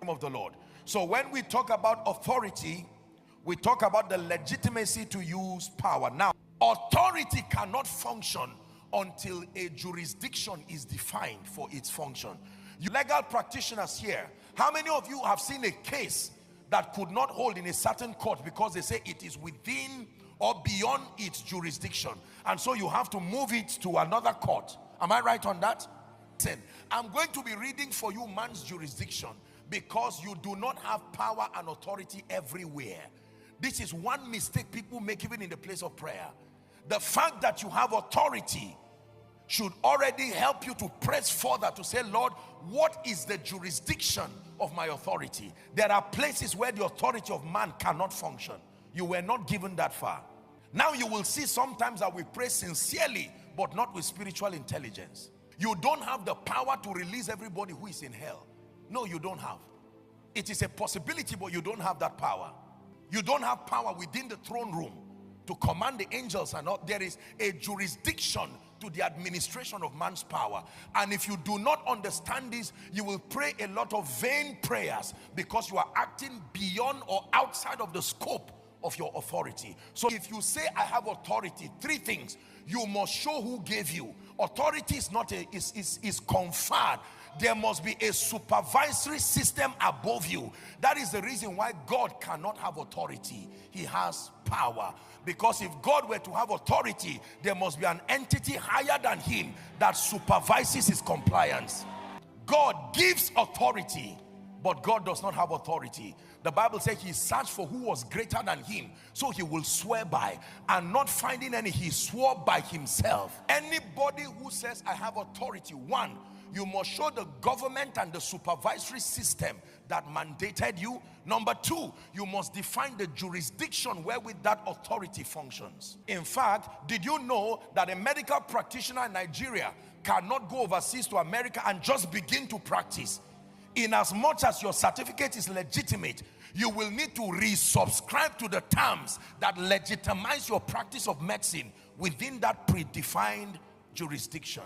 of the Lord. So when we talk about authority, we talk about the legitimacy to use power. Now, authority cannot function until a jurisdiction is defined for its function. You legal practitioners here, how many of you have seen a case that could not hold in a certain court because they say it is within or beyond its jurisdiction, and so you have to move it to another court? Am I right on that? Listen, I'm going to be reading for you man's jurisdiction, because you do not have power and authority everywhere. This is one mistake people make even in the place of prayer. The fact that you have authority should already help you to press further to say, Lord, what is the jurisdiction of my authority? There are places where the authority of man cannot function. You were not given that far. Now you will see sometimes that we pray sincerely, but not with spiritual intelligence. You don't have the power to release everybody who is in hell. No, you don't have. It is a possibility, but you don't have that power. You don't have power within the throne room to command the angels and all. There is a jurisdiction to the administration of man's power. And if you do not understand this, you will pray a lot of vain prayers, because you are acting beyond or outside of the scope of your authority. So if you say I have authority, three things: you must show who gave you. Authority is not is conferred. There must be a supervisory system above you. That is the reason why God cannot have authority. He has power. Because if God were to have authority, there must be an entity higher than him that supervises his compliance. God gives authority, but God does not have authority. The Bible says he searched for who was greater than him, so he will swear by, and not finding any, he swore by himself. Anybody who says I have authority, one, you must show the government and the supervisory system that mandated you. Number two, you must define the jurisdiction wherewith that authority functions. In fact, did you know that a medical practitioner in Nigeria cannot go overseas to America and just begin to practice? In as much as your certificate is legitimate, you will need to resubscribe to the terms that legitimize your practice of medicine within that predefined jurisdiction.